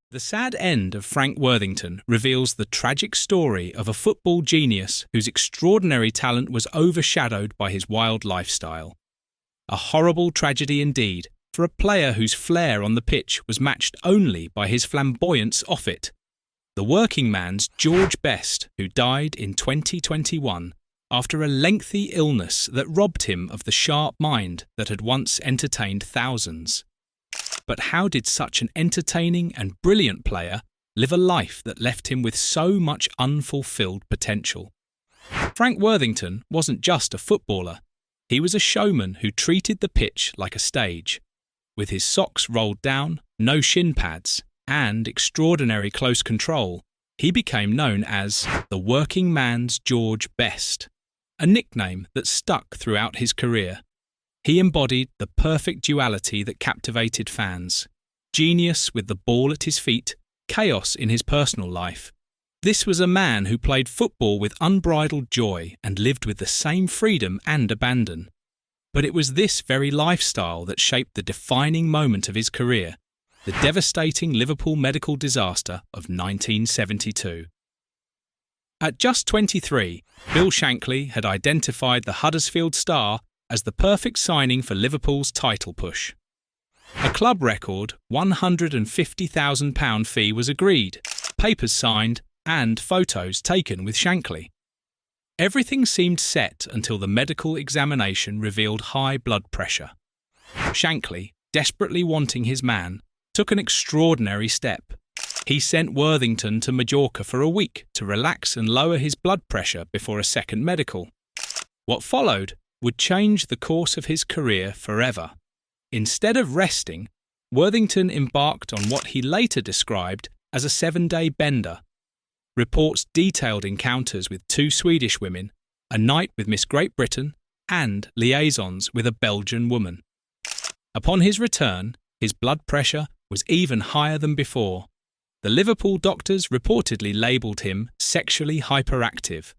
The sad end of Frank Worthington reveals the tragic story of a football genius whose extraordinary talent was overshadowed by his wild lifestyle. A horrible tragedy indeed for a player whose flair on the pitch was matched only by his flamboyance off it. The working man's George Best, who died in 2021 after a lengthy illness that robbed him of the sharp mind that had once entertained thousands. But how did such an entertaining and brilliant player live a life that left him with so much unfulfilled potential? Frank Worthington wasn't just a footballer. He was a showman who treated the pitch like a stage. With his socks rolled down, no shin pads, and extraordinary close control, he became known as the working man's George Best, a nickname that stuck throughout his career. He embodied the perfect duality that captivated fans: genius with the ball at his feet, chaos in his personal life. This was a man who played football with unbridled joy and lived with the same freedom and abandon. But it was this very lifestyle that shaped the defining moment of his career, the devastating Liverpool medical disaster of 1972. At just 23, Bill Shankly had identified the Huddersfield star as the perfect signing for Liverpool's title push. A club record £150,000 fee was agreed, papers signed, and photos taken with Shankly. Everything seemed set until the medical examination revealed high blood pressure. Shankly, desperately wanting his man, took an extraordinary step. He sent Worthington to Majorca for a week to relax and lower his blood pressure before a second medical. What followed would change the course of his career forever. Instead of resting, Worthington embarked on what he later described as a 7-day bender. Reports detailed encounters with 2 Swedish women, a night with Miss Great Britain, and liaisons with a Belgian woman. Upon his return, his blood pressure was even higher than before. The Liverpool doctors reportedly labelled him sexually hyperactive,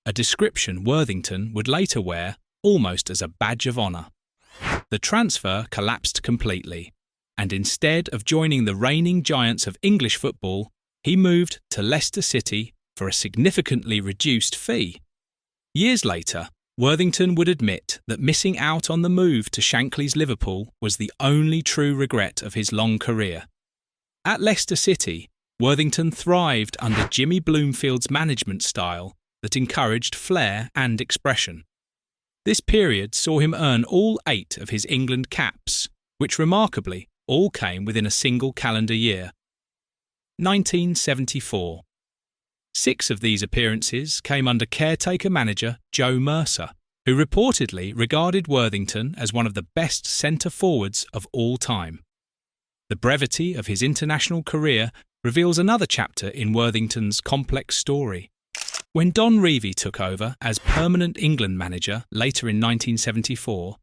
a description Worthington would later wear almost as a badge of honour. The transfer collapsed completely, and instead of joining the reigning giants of English football, he moved to Leicester City for a significantly reduced fee. Years later, Worthington would admit that missing out on the move to Shankly's Liverpool was the only true regret of his long career. At Leicester City, Worthington thrived under Jimmy Bloomfield's management style that encouraged flair and expression. This period saw him earn all 8 of his England caps, which remarkably all came within a single calendar year. 1974. 6 of these appearances came under caretaker manager Joe Mercer, who reportedly regarded Worthington as one of the best centre-forwards of all time. The brevity of his international career reveals another chapter in Worthington's complex story. When Don Revie took over as permanent England manager later in 1974,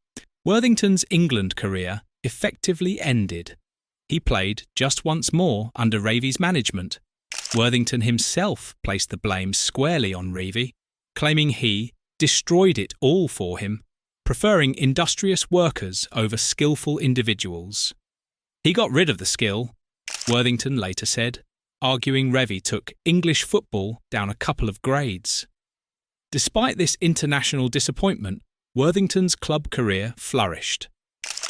Worthington's England career effectively ended. He played just once more under Revie's management. Worthington himself placed the blame squarely on Revie, claiming he destroyed it all for him, preferring industrious workers over skillful individuals. He got rid of the skill, Worthington later said, arguing Revie took English football down a couple of grades. Despite this international disappointment, Worthington's club career flourished.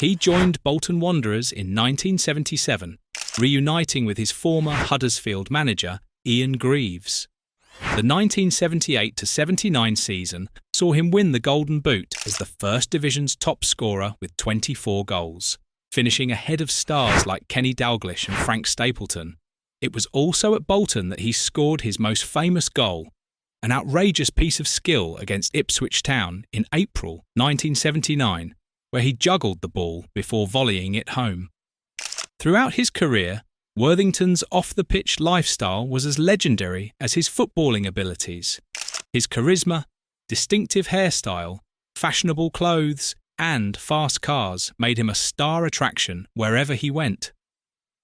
He joined Bolton Wanderers in 1977, reuniting with his former Huddersfield manager, Ian Greaves. The 1978-79 season saw him win the Golden Boot as the First Division's top scorer with 24 goals, finishing ahead of stars like Kenny Dalglish and Frank Stapleton. It was also at Bolton that he scored his most famous goal, an outrageous piece of skill against Ipswich Town in April 1979, where he juggled the ball before volleying it home. Throughout his career, Worthington's off-the-pitch lifestyle was as legendary as his footballing abilities. His charisma, distinctive hairstyle, fashionable clothes, and fast cars made him a star attraction wherever he went.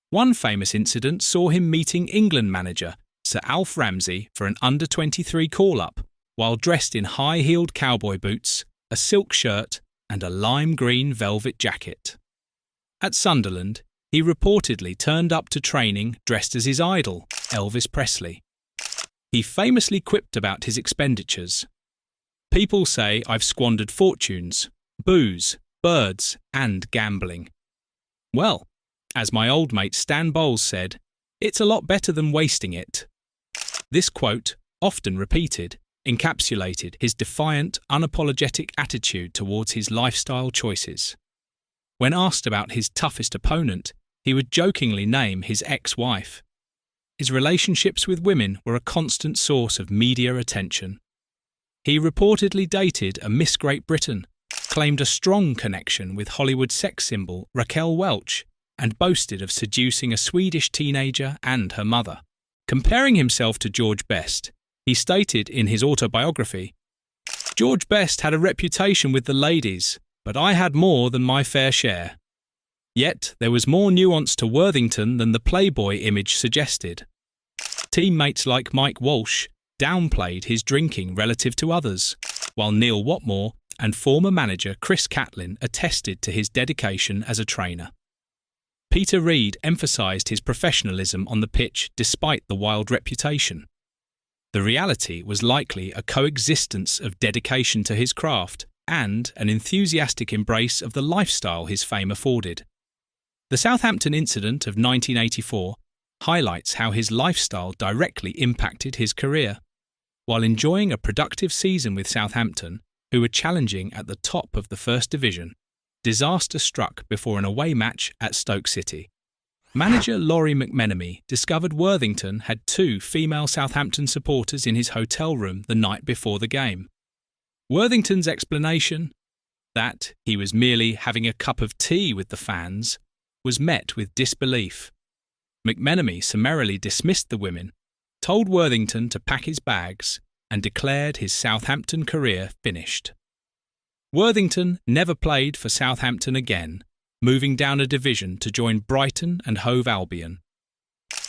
One famous incident saw him meeting England manager Sir Alf Ramsey for an under-23 call-up, while dressed in high-heeled cowboy boots, a silk shirt, and a lime green velvet jacket. At Sunderland, he reportedly turned up to training dressed as his idol, Elvis Presley. He famously quipped about his expenditures. "People say I've squandered fortunes, booze, birds, and gambling. Well, as my old mate Stan Bowles said, it's a lot better than wasting it." This quote, often repeated, encapsulated his defiant, unapologetic attitude towards his lifestyle choices. When asked about his toughest opponent, he would jokingly name his ex-wife. His relationships with women were a constant source of media attention. He reportedly dated a Miss Great Britain, claimed a strong connection with Hollywood sex symbol Raquel Welch, and boasted of seducing a Swedish teenager and her mother. Comparing himself to George Best, he stated in his autobiography, "George Best had a reputation with the ladies, but I had more than my fair share." Yet there was more nuance to Worthington than the Playboy image suggested. Teammates like Mike Walsh downplayed his drinking relative to others, while Neil Watmore and former manager Chris Catlin attested to his dedication as a trainer. Peter Reid emphasised his professionalism on the pitch despite the wild reputation. The reality was likely a coexistence of dedication to his craft and an enthusiastic embrace of the lifestyle his fame afforded. The Southampton incident of 1984 highlights how his lifestyle directly impacted his career. While enjoying a productive season with Southampton, who were challenging at the top of the First Division, disaster struck before an away match at Stoke City. Manager Laurie McMenemy discovered Worthington had 2 female Southampton supporters in his hotel room the night before the game. Worthington's explanation, that he was merely having a cup of tea with the fans, was met with disbelief. McMenemy summarily dismissed the women, told Worthington to pack his bags, and declared his Southampton career finished. Worthington never played for Southampton again, moving down a division to join Brighton and Hove Albion.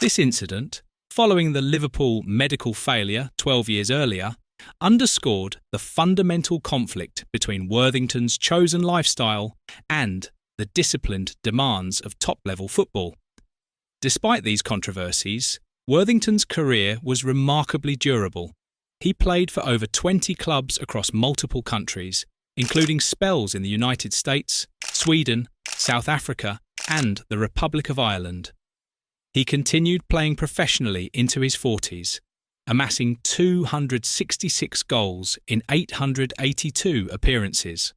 This incident, following the Liverpool medical failure 12 years earlier, underscored the fundamental conflict between Worthington's chosen lifestyle and the disciplined demands of top-level football. Despite these controversies, Worthington's career was remarkably durable. He played for over 20 clubs across multiple countries, including spells in the United States, Sweden, South Africa, and the Republic of Ireland. He continued playing professionally into his 40s, amassing 266 goals in 882 appearances.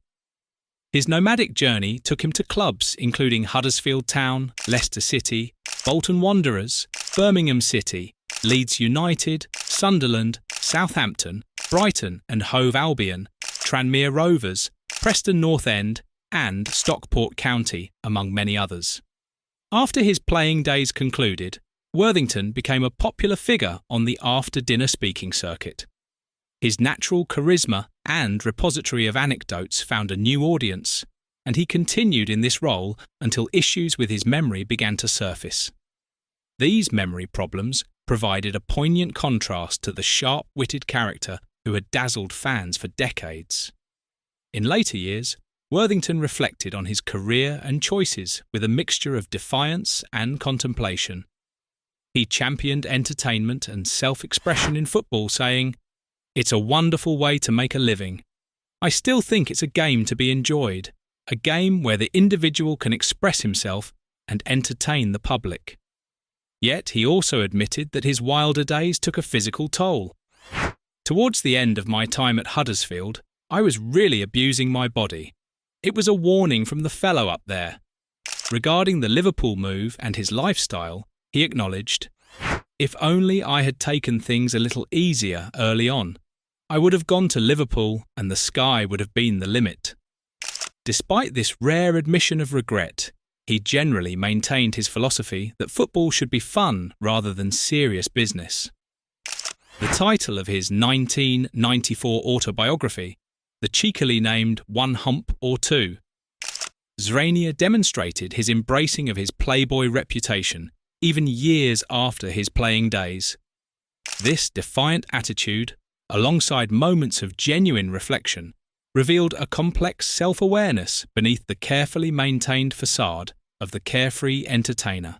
His nomadic journey took him to clubs including Huddersfield Town, Leicester City, Bolton Wanderers, Birmingham City, Leeds United, Sunderland, Southampton, Brighton and Hove Albion, Tranmere Rovers, Preston North End, and Stockport County, among many others. After his playing days concluded, Worthington became a popular figure on the after-dinner speaking circuit. His natural charisma and repository of anecdotes found a new audience, and he continued in this role until issues with his memory began to surface. These memory problems provided a poignant contrast to the sharp-witted character who had dazzled fans for decades. In later years, Worthington reflected on his career and choices with a mixture of defiance and contemplation. He championed entertainment and self-expression in football, saying, "It's a wonderful way to make a living. I still think it's a game to be enjoyed, a game where the individual can express himself and entertain the public." Yet he also admitted that his wilder days took a physical toll. "Towards the end of my time at Huddersfield, I was really abusing my body. It was a warning from the fellow up there." Regarding the Liverpool move and his lifestyle, he acknowledged, "If only I had taken things a little easier early on, I would have gone to Liverpool and the sky would have been the limit." Despite this rare admission of regret, he generally maintained his philosophy that football should be fun rather than serious business. The title of his 1994 autobiography, the cheekily named One Hump or Two, Zrania demonstrated his embracing of his playboy reputation even years after his playing days. This defiant attitude, alongside moments of genuine reflection, revealed a complex self-awareness beneath the carefully maintained facade of the carefree entertainer.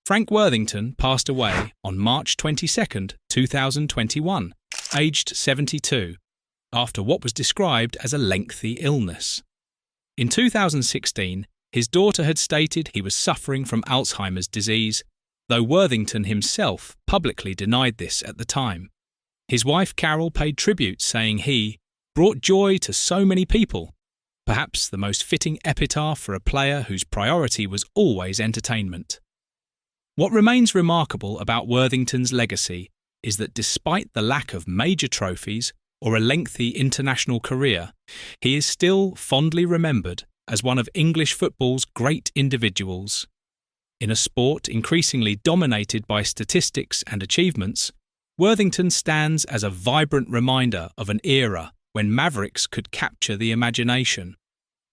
Frank Worthington passed away on March 22, 2021, aged 72, after what was described as a lengthy illness. In 2016, his daughter had stated he was suffering from Alzheimer's disease, though Worthington himself publicly denied this at the time. His wife Carol paid tribute, saying he brought joy to so many people, perhaps the most fitting epitaph for a player whose priority was always entertainment. What remains remarkable about Worthington's legacy is that despite the lack of major trophies or a lengthy international career, he is still fondly remembered as one of English football's great individuals. In a sport increasingly dominated by statistics and achievements, Worthington stands as a vibrant reminder of an era when mavericks could capture the imagination.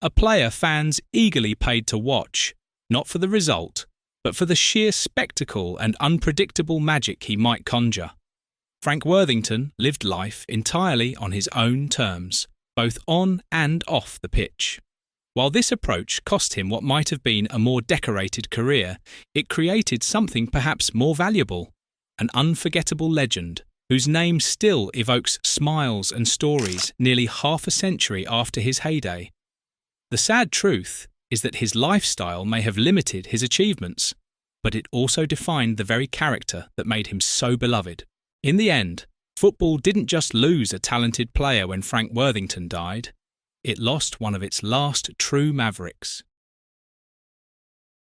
A player fans eagerly paid to watch, not for the result, but for the sheer spectacle and unpredictable magic he might conjure. Frank Worthington lived life entirely on his own terms, both on and off the pitch. While this approach cost him what might have been a more decorated career, it created something perhaps more valuable, an unforgettable legend whose name still evokes smiles and stories nearly half a century after his heyday. The sad truth is that his lifestyle may have limited his achievements, but it also defined the very character that made him so beloved. In the end, football didn't just lose a talented player when Frank Worthington died. It lost one of its last true mavericks.